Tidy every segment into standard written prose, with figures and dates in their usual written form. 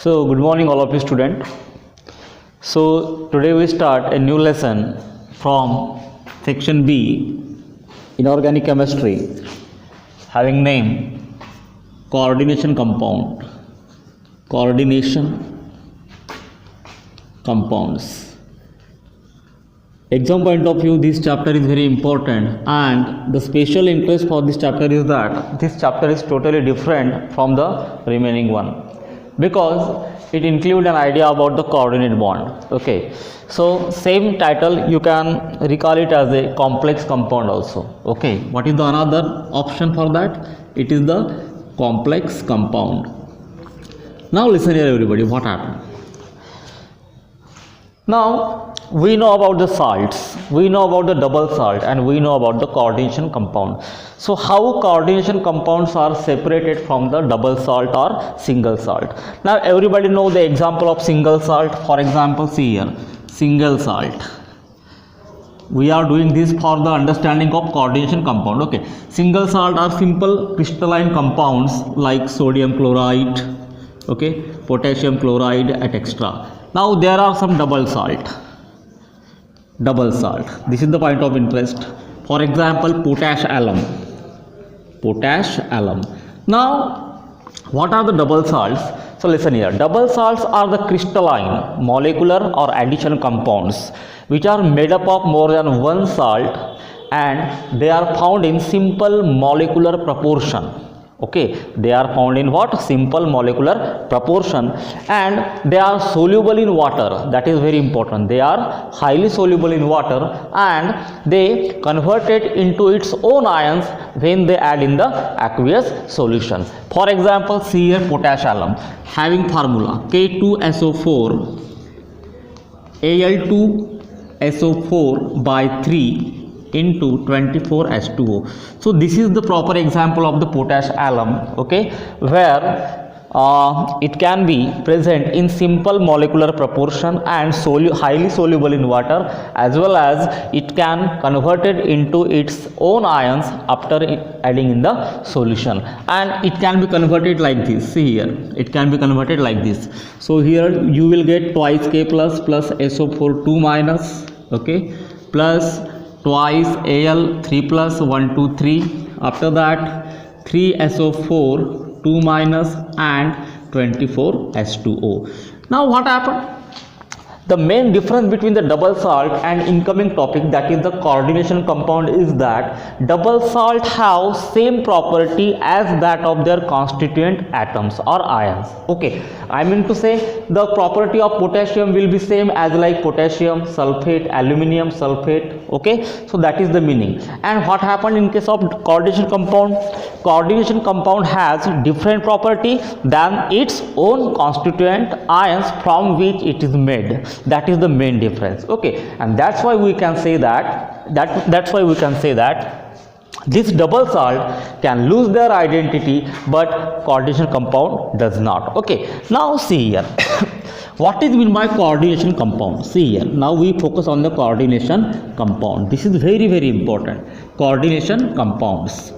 So, good morning, all of you student. So, today we start a new lesson from section B, inorganic chemistry, having name coordination compound. Coordination compounds. Exam point of view, this chapter is very important, and the special interest for this chapter is that this chapter is totally different from the remaining one, because it includes an idea about the coordinate bond. Okay, so same title, you can recall it as a complex compound also. Okay, what is the another option for that? It is the complex compound. Now listen here everybody, what happened? Now we know about the salts, we know about the double salt, and we know about the coordination compound. So how coordination compounds are separated from the double salt or single salt? Now everybody know the example of single salt. For example, see here, single salt. We are doing this for the understanding of coordination compound. Okay, single salt are simple crystalline compounds like sodium chloride, okay, potassium chloride, etc. Now there are some double salt. Double salt, this is the point of interest. For example, potash alum. Potash alum. Now what are the double salts? So listen here, double salts are the crystalline, molecular or addition compounds which are made up of more than one salt, and they are found in simple molecular proportion. Okay, they are found in what? Simple molecular proportion, and they are soluble in water. That is very important. They are highly soluble in water, and they convert it into its own ions when they add in the aqueous solution. For example, see here potash alum having formula K2SO4 Al2SO4 by 3 into 24H2O. So this is the proper example of the potash alum, okay, where it can be present in simple molecular proportion and highly soluble in water, as well as it can convert it into its own ions after adding in the solution, and it can be converted like this. See here, it can be converted like this. So here you will get twice K plus SO4 2 minus, okay, plus twice Al 3 plus 1 2 3, after that 3 SO4 2 minus and 24 H2O. Now what happened? The main difference between the double salt and incoming topic, that is the coordination compound, is that double salt have same property as that of their constituent atoms or ions. Okay, I mean to say the property of potassium will be same as like potassium sulfate, aluminium sulfate. Okay, so that is the meaning. And what happened in case of coordination compound? Coordination compound has different property than its own constituent ions from which it is made. That is the main difference. Okay, and that's why we can say that this double salt can lose their identity, but coordination compound does not. Okay, now see here what is meant by coordination compound. See here, now we focus on the coordination compound. This is very important, coordination compounds.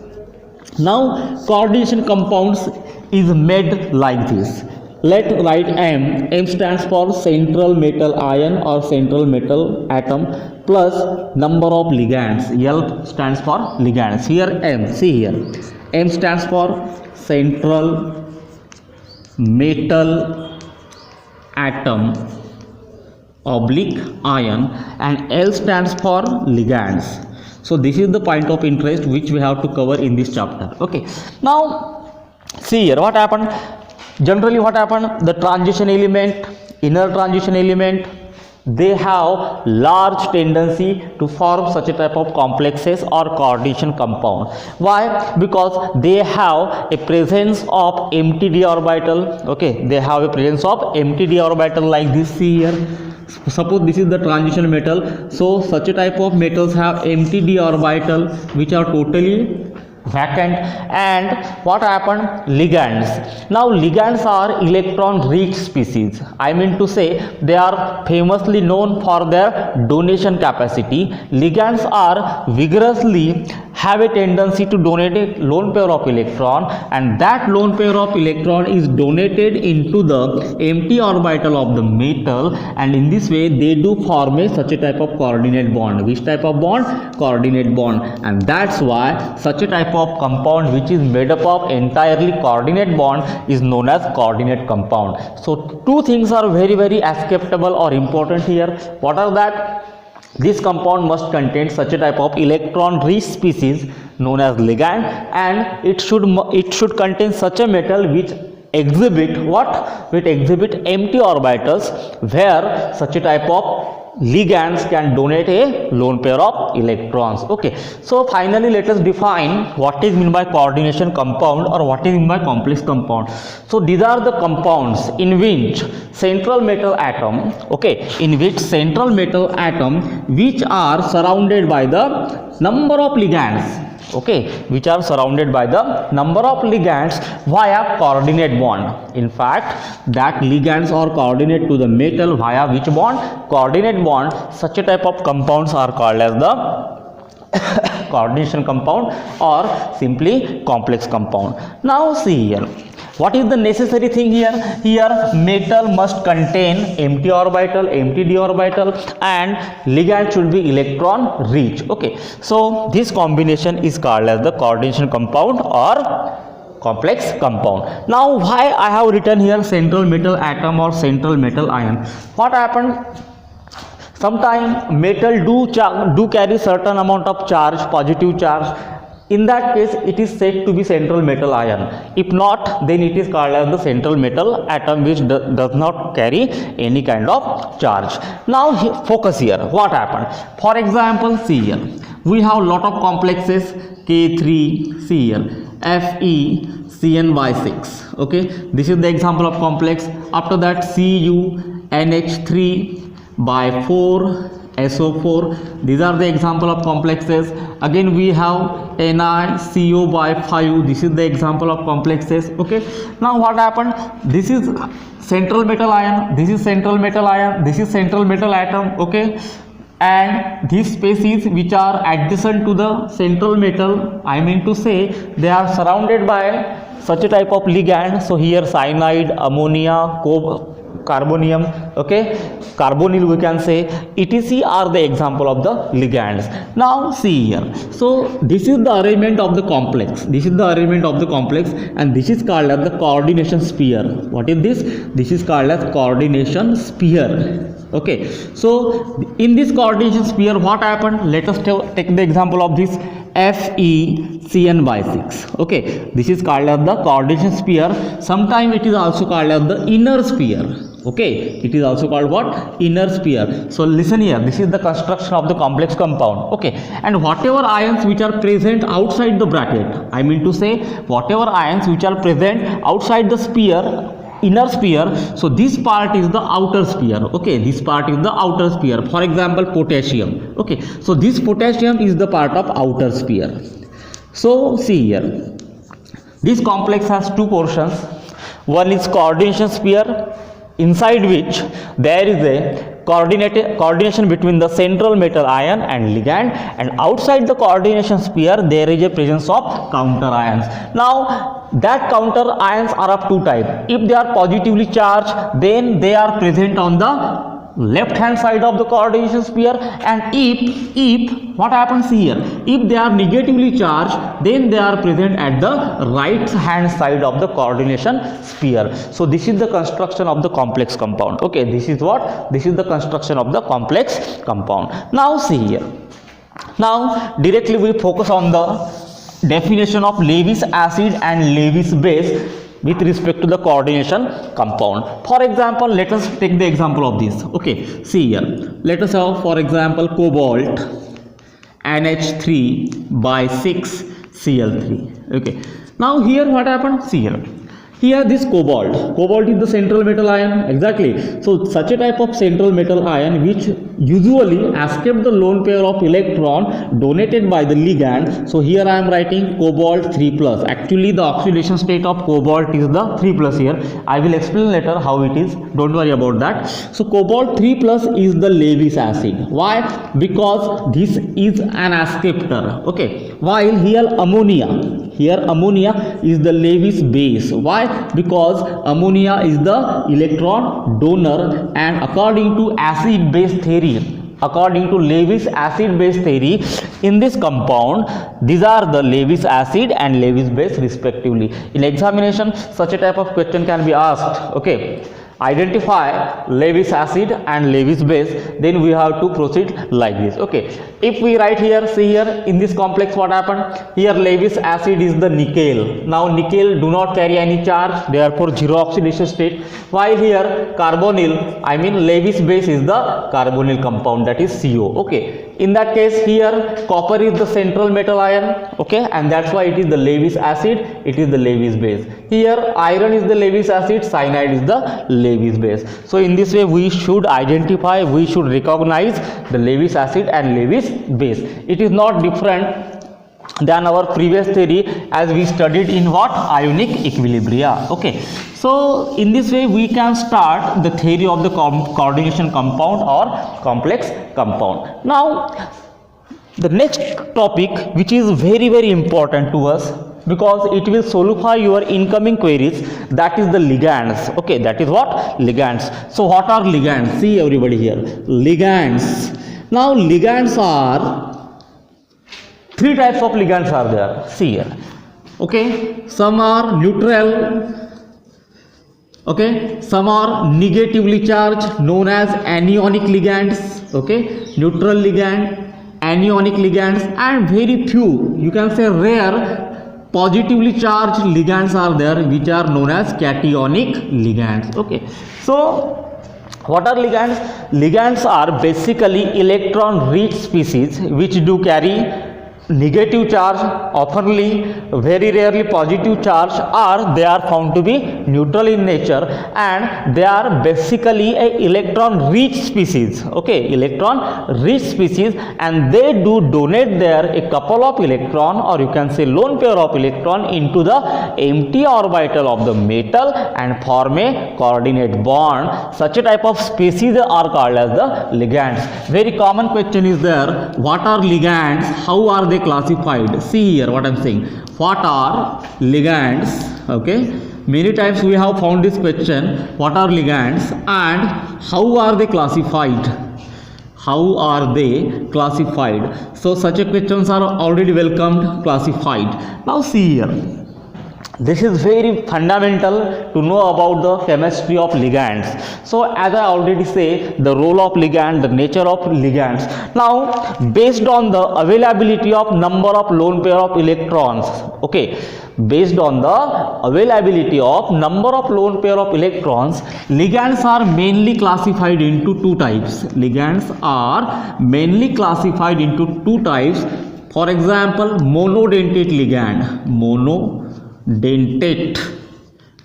Now coordination compounds is made like this. Let write M. M stands for central metal ion or central metal atom plus number of ligands. L stands for ligands. Here M. See here, M stands for central metal atom oblique ion, and L stands for ligands. So this is the point of interest which we have to cover in this chapter. Okay, now see here what happened. Generally what happened, the transition element, inner transition element, they have large tendency to form such a type of complexes or coordination compound. Why? Because they have a presence of empty d orbital. Okay, they have a presence of empty d orbital like this. See here, suppose this is the transition metal, so such a type of metals have empty d orbital which are totally vacant. And what happened? Ligands. Now ligands are electron rich species. I mean to say they are famously known for their donation capacity. Ligands are vigorously have a tendency to donate a lone pair of electron, and that lone pair of electron is donated into the empty orbital of the metal, and in this way they do form a such a type of coordinate bond. Which type of bond? Coordinate bond. And that's why such a type of compound which is made up of entirely coordinate bond is known as coordinate compound. So two things are very acceptable or important here. What are that? This compound must contain such a type of electron rich species known as ligand, and it should contain such a metal which exhibit what? Which exhibit empty orbitals, where such a type of ligands can donate a lone pair of electrons. Okay, so finally let us define what is meant by coordination compound or what is meant by complex compound. So these are the compounds in which central metal atom, okay, in which central metal atom which are surrounded by the number of ligands, okay, which are surrounded by the number of ligands via coordinate bond. In fact, that ligands are coordinate to the metal via which bond? Coordinate bond. Such a type of compounds are called as the coordination compound or simply complex compound. Now see here, what is the necessary thing here? Here metal must contain empty orbital, empty d orbital, and ligand should be electron rich. Okay, so this combination is called as the coordination compound or complex compound. Now why I have written here central metal atom or central metal ion? What happened? Sometimes metal do carry certain amount of charge, positive charge. In that case, it is said to be central metal ion. If not, then it is called as the central metal atom which does not carry any kind of charge. Now focus here. What happened? For example, see here. We have lot of complexes K3, see here, FeCN6. Okay, this is the example of complex. After that, CuNH3 by 4 SO4. These are the example of complexes. Again we have NiCO by 5. This is the example of complexes. Okay, now what happened? This is central metal ion, this is central metal ion, this is central metal atom. Okay, and these species which are adjacent to the central metal, I mean to say they are surrounded by such a type of ligand. So here cyanide, ammonia, carbonium, okay, carbonyl we can say, etc. are the example of the ligands. Now see here, so this is the arrangement of the complex, this is the arrangement of the complex, and this is called as the coordination sphere. What is this? This is called as coordination sphere. Okay, so in this coordination sphere what happened? Let us take the example of this FeCN6. Okay, this is called as the coordination sphere. Sometimes it is also called as the inner sphere. Okay, it is also called what? Inner sphere. So listen here, this is the construction of the complex compound. Okay, and whatever ions which are present outside the bracket, I mean to say whatever ions which are present outside the sphere, inner sphere, so this part is the outer sphere. Okay, this part is the outer sphere. For example, potassium. Okay, so this potassium is the part of outer sphere. So see here, this complex has two portions. One is coordination sphere, inside which there is a coordination between the central metal ion and ligand, and outside the coordination sphere there is a presence of counter ions. Now that counter ions are of two types. If they are positively charged, then they are present on the left hand side of the coordination sphere, and if what happens here, if they are negatively charged, then they are present at the right hand side of the coordination sphere. So this is the construction of the complex compound. Okay, this is what? This is the construction of the complex compound. Now see here, now directly we focus on the definition of Lewis acid and Lewis base with respect to the coordination compound. For example, let us take the example of this. Okay, see here, let us have for example cobalt NH3 by 6 Cl3. Okay, now here what happened? See here, Here this cobalt is the central metal ion, exactly. So such a type of central metal ion which usually escape the lone pair of electron donated by the ligand. So here I am writing cobalt 3 plus. Actually the oxidation state of cobalt is the 3 plus here. I will explain later how it is, don't worry about that. So cobalt 3 plus is the Lewis acid. Why? Because this is an acceptor, okay, while here ammonia is the Lewis base. Why? Because ammonia is the electron donor, and according to acid base theory, according to Lewis acid base theory, in this compound these are the Lewis acid and Lewis base respectively. In examination such a type of question can be asked, okay, identify Lewis acid and Lewis base, then we have to proceed like this, okay. If we write here, see here in this complex what happened, here Lewis acid is the nickel. Now nickel do not carry any charge, therefore zero oxidation state, while here carbonyl, I mean Lewis base is the carbonyl compound, that is CO, okay. In that case here copper is the central metal ion, okay, and that's why it is the Lewis acid, it is the Lewis base. Here iron is the Lewis acid, cyanide is the Lewis base. So in this way we should identify, we should recognize the Lewis acid and Lewis base. It is not different than our previous theory as we studied in what? Ionic equilibria, okay. So in this way we can start the theory of the coordination compound or complex compound. Now the next topic, which is very very important to us because it will solidify your incoming queries, that is the ligands, okay, that is what? Ligands. So what are ligands? See everybody here, ligands. Now ligands are three types of ligands are there, see here, okay. Some are neutral, okay, some are negatively charged, known as anionic ligands, okay, neutral ligand, anionic ligands, and very few, you can say rare, positively charged ligands are there which are known as cationic ligands, okay. So what are ligands? Ligands are basically electron rich species which do carry negative charge, oftenly very rarely positive charge, or they are found to be neutral in nature, and they are basically a electron rich species, okay, electron rich species, and they do donate there a couple of electron, or you can say lone pair of electron, into the empty orbital of the metal and form a coordinate bond. Such a type of species are called as the ligands. Very common question is there, what are ligands, how are they classified? See here what I am saying, what are ligands, okay. Many times we have found this question, what are ligands and how are they classified, how are they classified. So such a questions are already welcomed, classified. Now see here, this is very fundamental to know about the chemistry of ligands. So as I already say, the role of ligand, the nature of ligands. Now based on the availability of number of lone pair of electrons, okay, based on the availability of number of lone pair of electrons, ligands are mainly classified into two types. Ligands are mainly classified into two types. For example, monodentate ligand, monodentate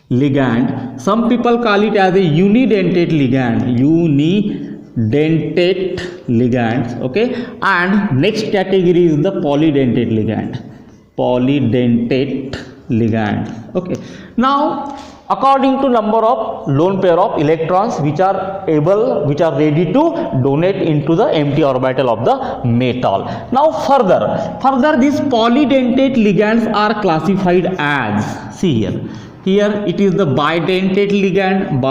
ligand. Some people call it as a unidentate ligand, unidentate ligand, okay. And next category is the polydentate ligand, polydentate ligand, okay. Now according to number of lone pair of electrons which are ready to donate into the empty orbital of the metal. Now further these polydentate ligands are classified as, see here it is the bidentate ligand,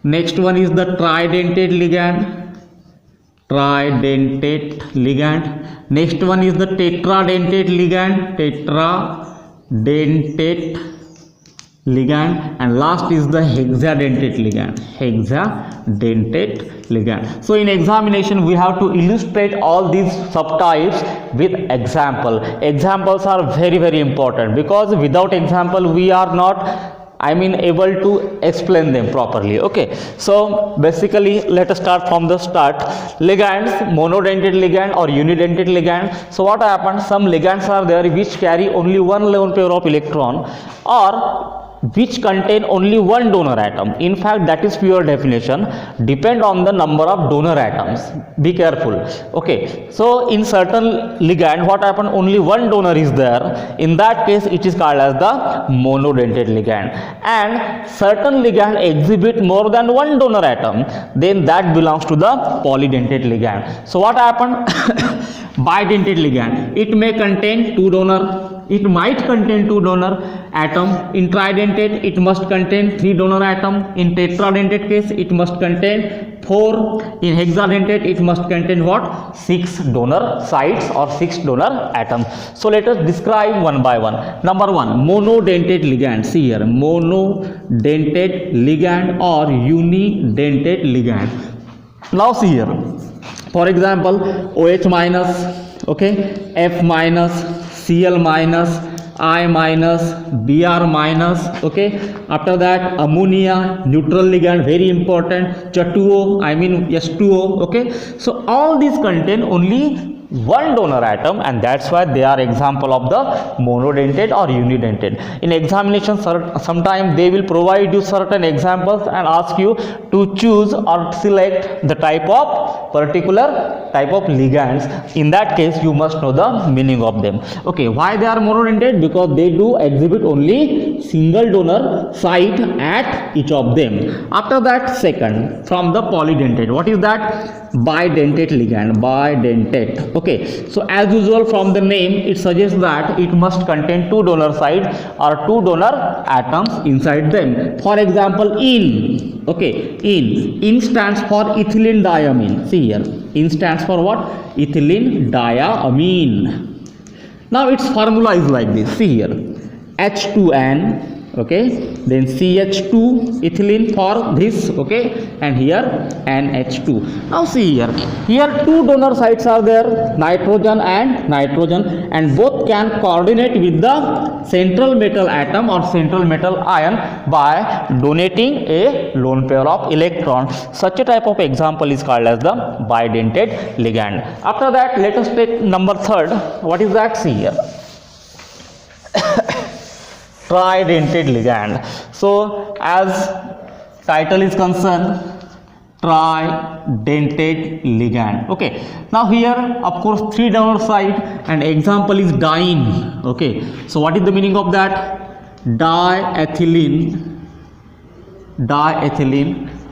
next one is the tridentate ligand, next one is the tetradentate ligand, and last is the hexadentate ligand. So in examination we have to illustrate all these subtypes with examples are very very important, because without example we are not I mean able to explain them properly. Okay, so basically let us start from the start. Ligands, monodentate ligand or unidentate ligand. So what happens, some ligands are there which carry only one lone pair of electron or which contain only one donor atom. In fact, that is pure definition, depend on the number of donor atoms. Be careful. Okay, so in certain ligand what happen, only one donor is there, in that case it is called as the monodentate ligand. And certain ligand exhibit more than one donor atom, then that belongs to the polydentate ligand. So what happen, bidentate ligand, it may contain two donor, it might contain two donor atom. In tridentate it must contain three donor atom. In tetradentate case it must contain four. In hexadentate it must contain what, six donor sites or six donor atoms. So let us describe one by one. Number one, monodentate ligand. See here, monodentate ligand or unidentate ligand. Now see here, for example, OH minus, okay, F minus, Cl minus, I minus, Br minus, okay. After that, ammonia, neutral ligand, very important, H2O, I mean S2O, okay. So all these contain only one donor atom, and that's why they are example of the monodentate or unidentate. In examination, sometimes they will provide you certain examples and ask you to choose or select the type of particular type of ligands. In that case you must know the meaning of them. Okay, why they are monodentate? Because they do exhibit only single donor site at each of them. After that, second, from the polydentate, what is that? Bidentate ligand, bidentate. Okay, so as usual from the name it suggests that it must contain two donor sites or two donor atoms inside them. For example, in, okay, in stands for ethylene diamine. See here, in stands for what? Ethylene diamine. Now its formula is like this. See here, H2N, okay, then CH2 ethylene for this, okay, and here NH2. Now see here two donor sites are there, nitrogen and nitrogen, and both can coordinate with the central metal atom or central metal ion by donating a lone pair of electrons. Such a type of example is called as the bidentate ligand. After that, let us take number third. What is that? See here, tridentate ligand. So as title is concerned, tridentate ligand. Okay, now here of course three donor site and example is diene. Okay, so what is the meaning of that? Diethylene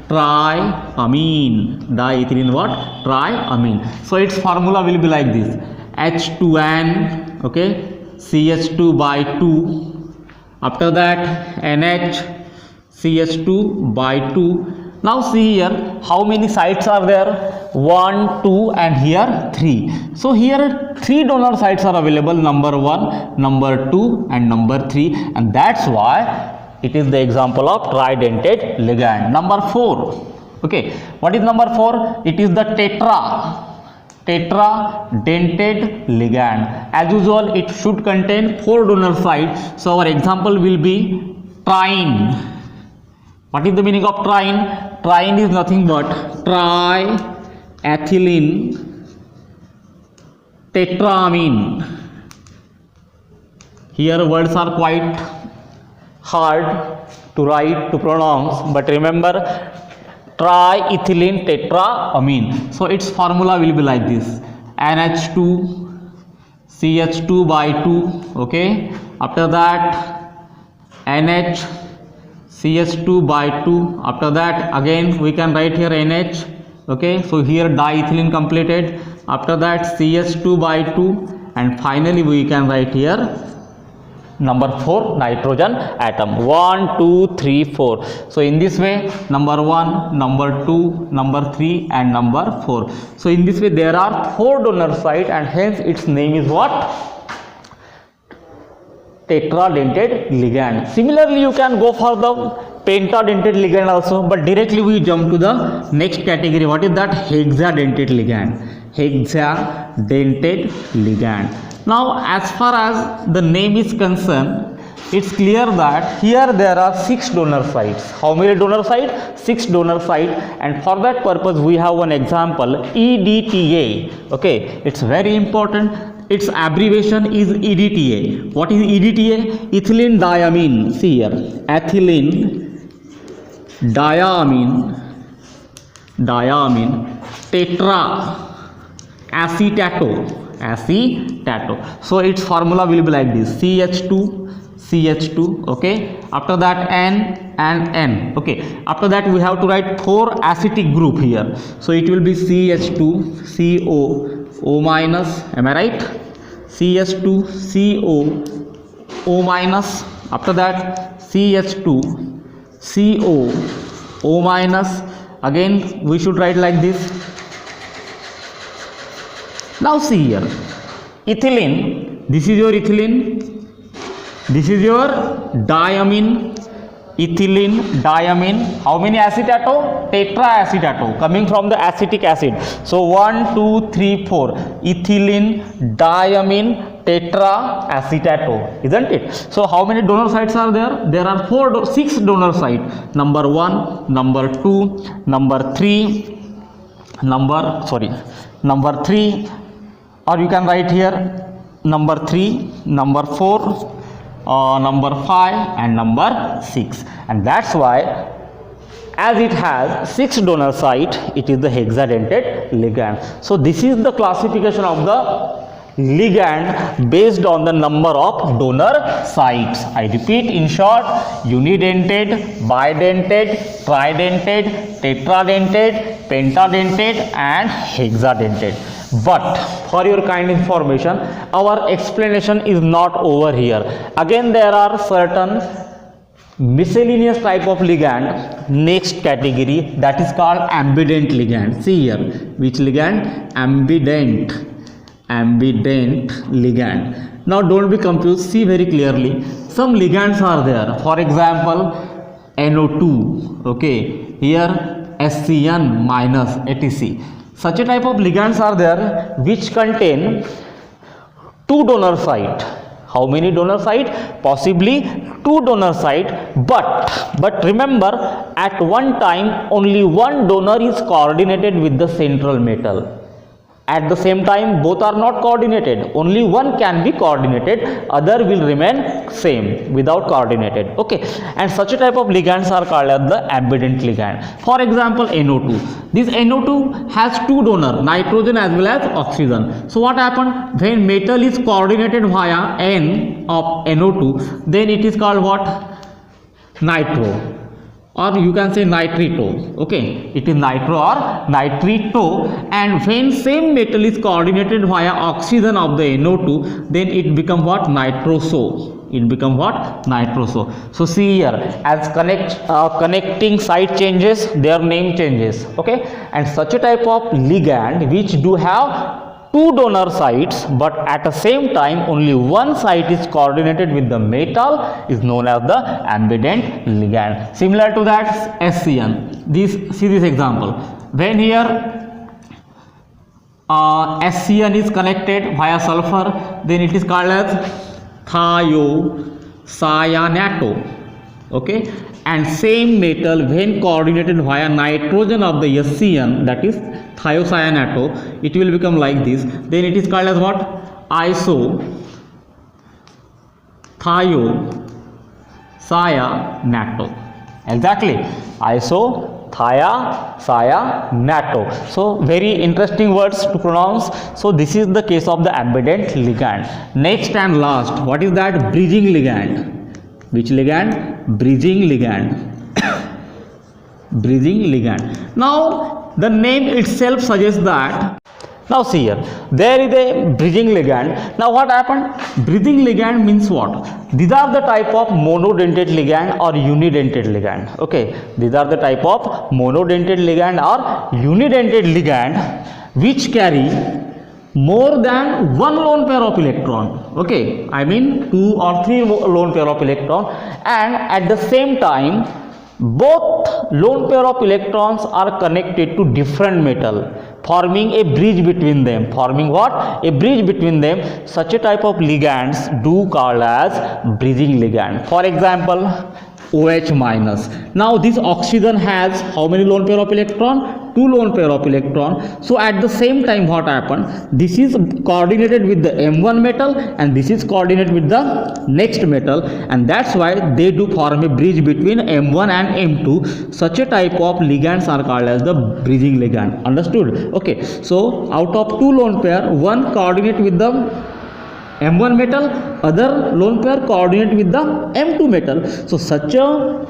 triamine, diethylene what? Triamine. So its formula will be like this, H2N, okay, CH2 by 2. After that, NH, CH2 by 2. Now see here, how many sites are there? 1, 2 and here 3. So here 3 donor sites are available, number 1, number 2 and number 3, and that's why it is the example of tridentate ligand. Number 4, okay, what is number 4? It is the tetradentate ligand. As usual, it should contain 4 donor sites. So our example will be triene. What is the meaning of triene? Triene is nothing but triethylene tetramine. Here words are quite hard to write, to pronounce, but remember, triethylene tetramine. So its formula will be like this, NH2 CH2 by 2, okay. After that, NH CH2 by 2. After that, again we can write here NH, okay. So here diethylene completed. After that, CH2 by 2, and finally we can write here number 4 nitrogen atom, 1 2 3 4. So in this way, number 1, number 2, number 3 and number 4. So in this way there are 4 donor sites, and hence its name is what? Tetradentate ligand. Similarly, you can go for the pentadentate ligand also, but directly we jump to the next category. What is that? Hexadentate ligand. Hexadentate ligand. Now as far as the name is concerned, it's clear that here there are 6 donor sites. How many donor sites? 6 donor sites, and for that purpose we have one example, EDTA. Okay, it's very important. Its abbreviation is EDTA. What is EDTA? Ethylene diamine. See here, ethylene diamine tetra acetato. So its formula will be like this, CH2, okay. After that N and N, okay. After that we have to write 4 acetic group here, so it will be CH2 CO minus, am I right? CH2 CO minus. After that CH2 CO minus, again we should write like this. Now see here, ethylene, this is your ethylene, this is your diamine, ethylene diamine. How many acetato? Tetraacetato, coming from the acetic acid. So 1 2 3 4, ethylene diamine tetraacetato, isn't it? So how many donor sites are there? There are 6 donor sites. Number 1, number 2, number 3, number 3, or you can write here number 3, number 4, number 5 and number 6, and that's why, as it has 6 donor site, it is the hexadentate ligand. So this is the classification of the ligand based on the number of donor sites. I repeat, in short, unidentate, bidentate, tridentate, tetradentate, pentadentate and hexadentate. But for your kind information, our explanation is not over here. Again, there are certain miscellaneous type of ligand, next category, that is called ambident ligand. See here, which ligand? Ambident ligand. Now don't be confused, see very clearly. Some ligands are there, for example NO2, okay, here SCN minus etc. Such a type of ligands are there which contain 2 donor site. How many donor site? Possibly 2 donor site, but remember, at one time only one donor is coordinated with the central metal. At the same time, both are not coordinated. Only one can be coordinated, other will remain same without coordinated. Okay, and such a type of ligands are called as the ambident ligand. For example, NO2. This NO2 has 2 donors, nitrogen as well as oxygen. So what happened? When metal is coordinated via N of NO2, then it is called what? Nitro. Or you can say nitrito. Okay, it is nitro or nitrito, and when same metal is coordinated via oxygen of the NO2, then it become what? Nitroso. It become what? Nitroso. So see here, as connecting site changes, their name changes. Okay, and such a type of ligand which do have 2 donor sites, but at the same time only one site is coordinated with the metal, is known as the ambident ligand. Similar to that, SCN. See this example. When here SCN is connected via sulfur, then it is called as thiocyanato. Okay, and same metal when coordinated via nitrogen of the SCN, that is thiocyanato, it will become like this. Then it is called as what? Isothiocyanato. Exactly, isothiocyanato. So very interesting words to pronounce. So this is the case of the ambident ligand. Next and last, what is that? Bridging ligand. Which ligand? Bridging ligand. Bridging ligand. Now the name itself suggests that. Now see here, there is a bridging ligand. Now what happened? Bridging ligand means what? These are the type of monodentate ligand or unidentate ligand. Okay, these are the type of monodentate ligand or unidentate ligand which carry more than 1 lone pair of electron. Okay, I mean 2 or 3 lone pair of electron, and at the same time both lone pair of electrons are connected to different metal, forming a bridge between them. Forming what? A bridge between them. Such a type of ligands do called as bridging ligand. For example, OH minus. Now this oxygen has how many lone pair of electron? 2 lone pair of electron. So at the same time what happened? This is coordinated with the M1 metal and this is coordinated with the next metal, and that's why they do form a bridge between M1 and M2. Such a type of ligands are called as the bridging ligand. Understood? Okay. So out of 2 lone pair, one coordinate with the M1 metal, other lone pair coordinate with the M2 metal. So such a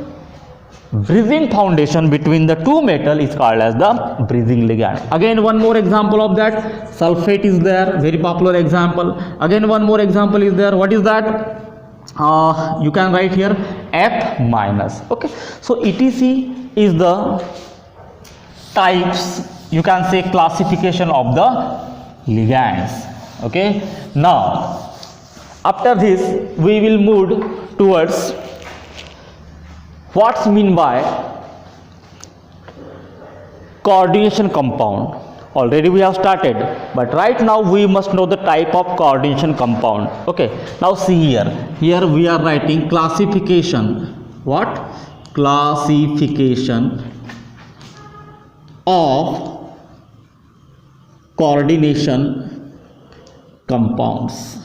bridging foundation between the two metal is called as the bridging ligand. Again one more example of that, sulfate is there, very popular example. Again one more example is there. What is that? You can write here F minus. Okay, so ETC is the types, you can say classification of the ligands. Okay, now after this we will move towards what's mean by coordination compound. Already we have started, but right now we must know the type of coordination compound. Okay, now see here we are writing classification. What? Classification of coordination compounds.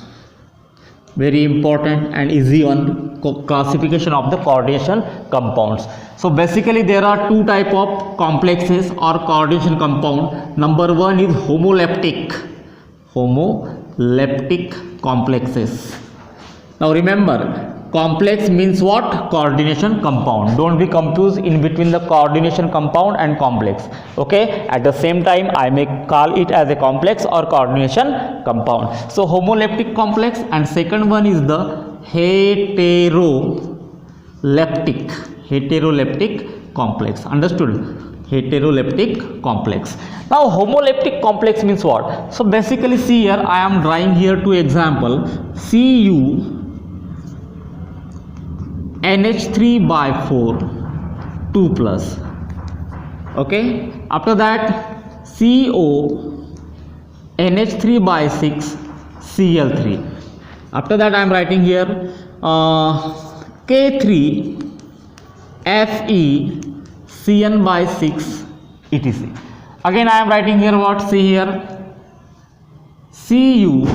Very important and easy one, classification of the coordination compounds. So basically there are two type of complexes or coordination compound. Number one is homoleptic complexes. Now remember, complex means what? Coordination compound. Don't be confused in between the coordination compound and complex. Okay, at the same time I may call it as a complex or coordination compound. So homoleptic complex, and second one is the heteroleptic complex. Understood? Heteroleptic complex. Now homoleptic complex means what? So basically see here, I am drawing here two example. Cu NH3 by 4 2 plus. Okay, after that CO NH3 by 6 Cl3. After that I am writing here K3 Fe Cn by 6 etc. Again I am writing here what? See here Cu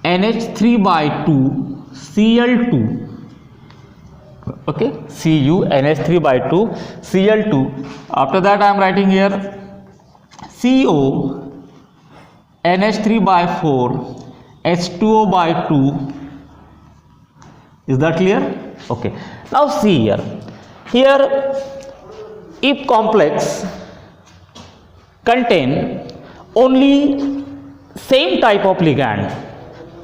NH3 by 2 Cl2. Okay, Cu NH3 by 2 Cl2. After that I am writing here CO NH3 by 4 H2O by 2. Is that clear? Okay, now see here if complex contain only same type of ligand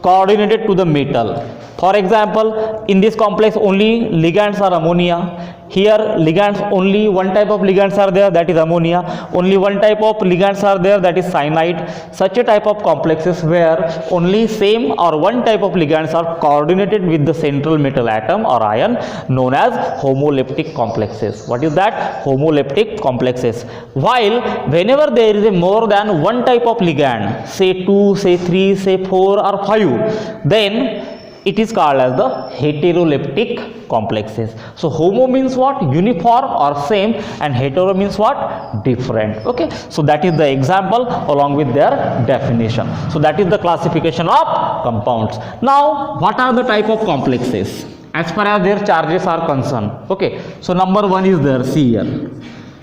coordinated to the metal. For example, in this complex only ligands are ammonia. Here ligands, only one type of ligands are there, that is ammonia. Only one type of ligands are there, that is cyanide. Such a type of complexes where only same or one type of ligands are coordinated with the central metal atom or ion, known as homoleptic complexes. What is that? Homoleptic complexes. While whenever there is a more than one type of ligand, say 2, say 3, say 4 or 5, then it is called as the heteroleptic complexes. So homo means what? Uniform or same, and hetero means what? Different. Okay, so that is the example along with their definition. So that is the classification of compounds. Now what are the type of complexes as far as their charges are concerned? Okay, so number one is there. See here,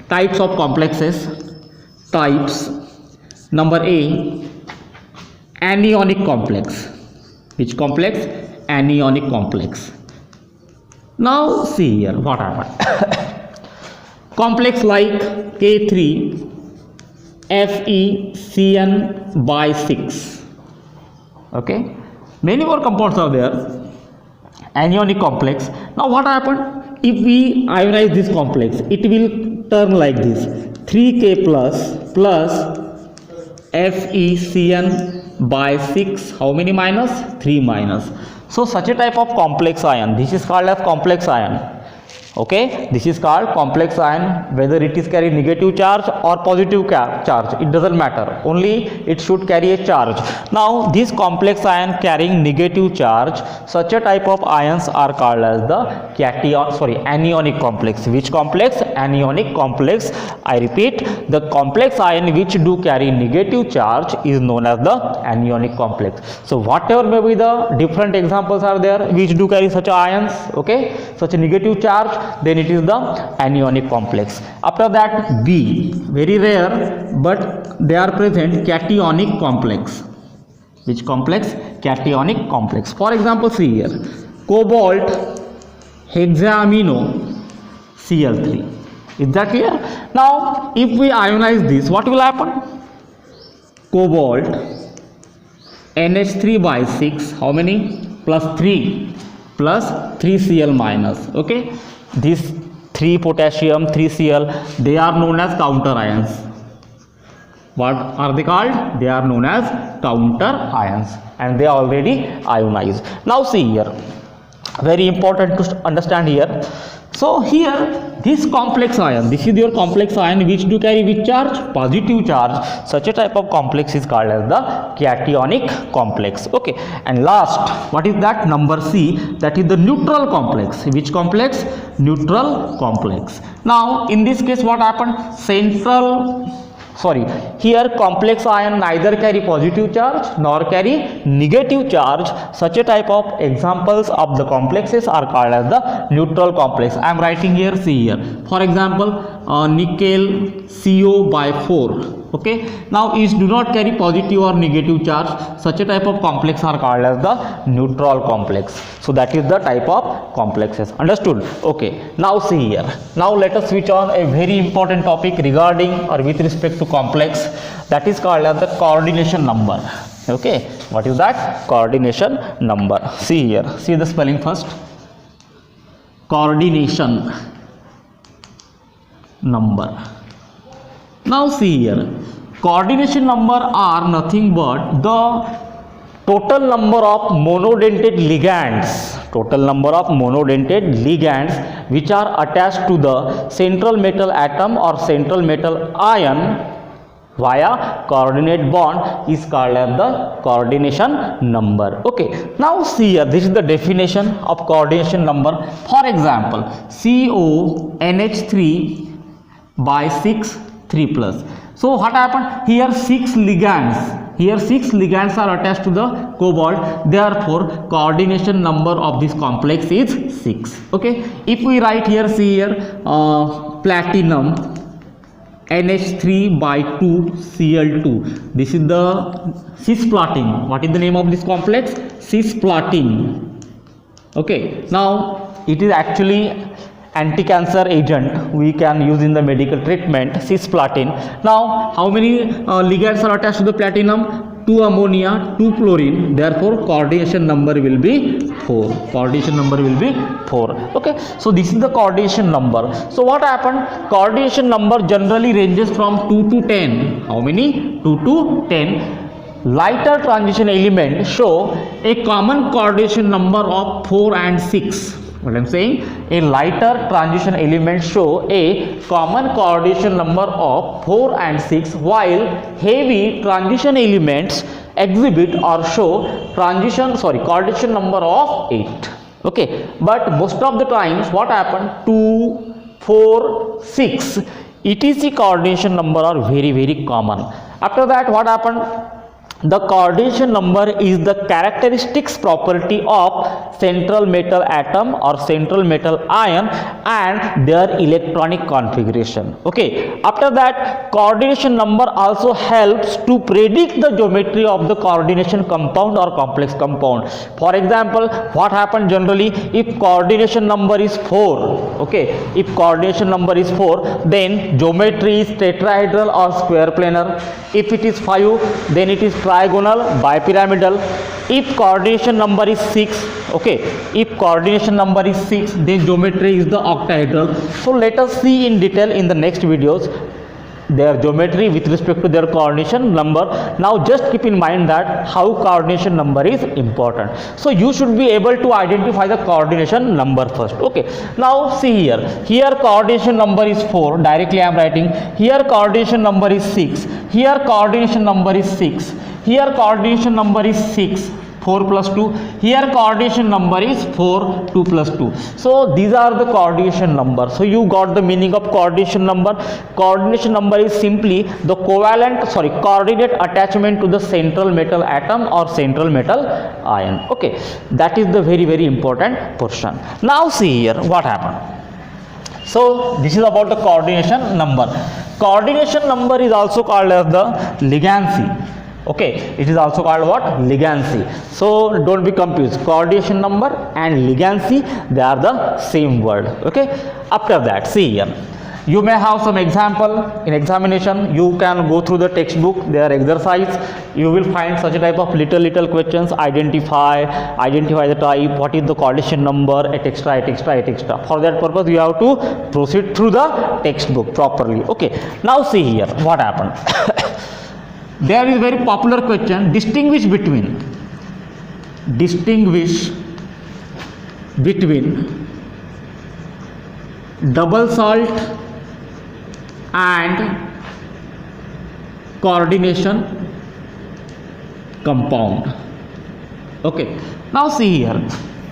types of complexes. Types. Number A, anionic complex. Which complex? Anionic complex. Now see here what happened. Complex like K3 FeCN by 6. Okay, many more compounds are there. Anionic complex. Now what happened? If we ionize this complex, it will turn like this: 3K plus FeCN by 6. How many minus? 3 minus. So such a type of complex ion, this is called as complex ion. Okay, this is called complex ion. Whether it is carry negative charge or positive charge, it doesn't matter, only it should carry a charge. Now this complex ion carrying negative charge, such a type of ions are called as the anionic complex. Which complex? Anionic complex. I repeat, the complex ion which do carry negative charge is known as the anionic complex. So whatever may be the different examples are there which do carry such ions, okay, such a negative charge, then it is the anionic complex. After that, B, very rare but they are present, cationic complex. Which complex? Cationic complex. For example, see here, cobalt hexaamino Cl3. Is that clear? Now if we ionize this, what will happen? Cobalt NH3 by 6, how many? Plus 3 Cl minus. Okay, these 3 potassium, 3 Cl, they are known as counter ions. What are they called? They are known as counter ions, and they are already ionized. Now see here, very important to understand here. So here this complex ion, this is your complex ion which do carry which charge? Positive charge. Such a type of complex is called as the cationic complex. Okay, and last, what is that? Number C, that is the neutral complex. Which complex? Neutral complex. Now in this case what happened? Here complex ion neither carry positive charge nor carry negative charge. Such a type of examples of the complexes are called as the neutral complex. I am writing here, see here. For example, nickel CO by 4. Okay, now is do not carry positive or negative charge. Such a type of complex are called as the neutral complex. So that is the type of complexes. Understood? Okay, now see here. Now let us switch on a very important topic regarding or with respect to complex, that is called as the coordination number. Okay, what is that? Coordination number. See here, see the spelling first. Coordination number. Now see here, coordination number are nothing but the total number of monodentate ligands, which are attached to the central metal atom or central metal ion via coordinate bond is called as the coordination number. Okay, now see here, this is the definition of coordination number. For example, CONH3 by 6 3 plus. So what happened here? 6 ligands. Here 6 ligands are attached to the cobalt. Therefore, coordination number of this complex is 6. Okay. If we write here, see here, platinum NH3 by 2 Cl2. This is the cisplatin. What is the name of this complex? Cisplatin. Okay. Now it is actually anti-cancer agent we can use in the medical treatment, cisplatin. Now how many ligands are attached to the platinum? 2 ammonia, 2 chlorine. Therefore coordination number will be 4. Okay, so this is the coordination number. So what happened? Coordination number generally ranges from 2 to 10. How many? 2 to 10. Lighter transition elements show a common coordination number of 4 and 6. What I am saying, a lighter transition element show a common coordination number of 4 and 6, while heavy transition elements exhibit or show coordination number of 8. Okay, but most of the times what happened? 2, 4, 6 etc coordination number are very common. After that what happened? The coordination number is the characteristics property of central metal atom or central metal ion and their electronic configuration. Okay, after that coordination number also helps to predict the geometry of the coordination compound or complex compound. For example, what happens generally if coordination number is 4? Okay, if coordination number is 4, then geometry is tetrahedral or square planar. If it is 5, then it is trigonal, bipyramidal. If coordination number is 6, okay, if coordination number is 6, then geometry is the octahedral. So let us see in detail in the next videos. their geometry with respect to their coordination number. Now just keep in mind that how coordination number is important. So you should be able to identify the coordination number first. Okay, now see here coordination number is 4, directly I am writing. Here coordination number is 6, here coordination number is 6, here coordination number is 6, 4 plus 2, here coordination number is 4, 2 plus 2. So these are the coordination number. So you got the meaning of coordination number. Coordination number is simply the coordinate attachment to the central metal atom or central metal ion. Okay, that is the very important portion. Now see here what happened. So this is about the coordination number. Coordination number is also called as the ligancy. Okay, it is also called what? Ligancy. So don't be confused. Coordination number and ligancy, they are the same word. Okay, after that, see here, you may have some example in examination. You can go through the textbook, their exercise. You will find such a type of little questions. Identify the type, what is the coordination number, etc. For that purpose you have to proceed through the textbook properly. Okay, now see here what happened. There is very popular question, distinguish between double salt and coordination compound. Okay, now see here,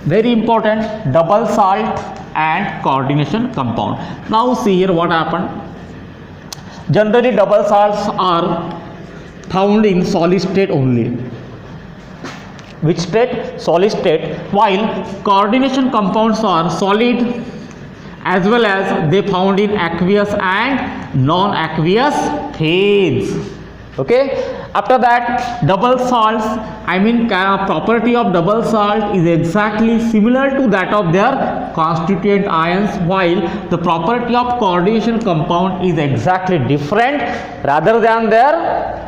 very important, double salt and coordination compound. Now see here what happened. Generally double salts are found in solid state only. Which state? Solid state. While coordination compounds are solid as well as they found in aqueous and non-aqueous phase. Okay, after that, double salts, I mean property of double salt is exactly similar to that of their constituent ions, while the property of coordination compound is exactly different rather than their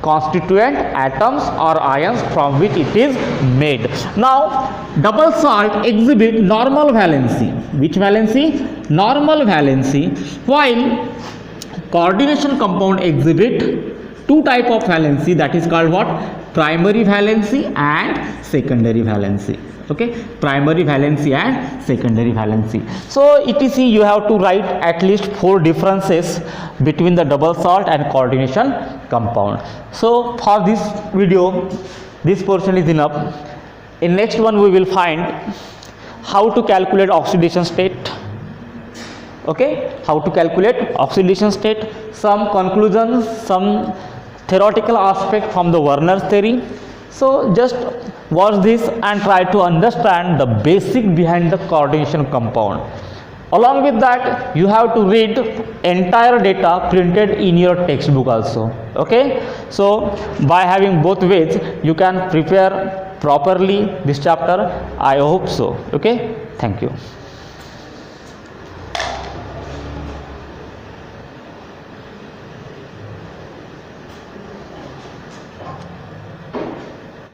constituent atoms or ions from which it is made. Now double salt exhibit normal valency. Which valency? Normal valency, while coordination compound exhibit two type of valency, that is called what? Primary valency and secondary valency. Okay, primary valency and secondary valency. So etc, you have to write at least 4 differences between the double salt and coordination compound. So for this video, this portion is enough. In next one we will find how to calculate oxidation state. Okay, how to calculate oxidation state, some conclusions, some theoretical aspect from the Werner's theory. So just watch this and try to understand the basic behind the coordination compound. Along with that, you have to read entire data printed in your textbook also. Okay, so by having both ways, you can prepare properly this chapter. I hope so. Okay, thank you.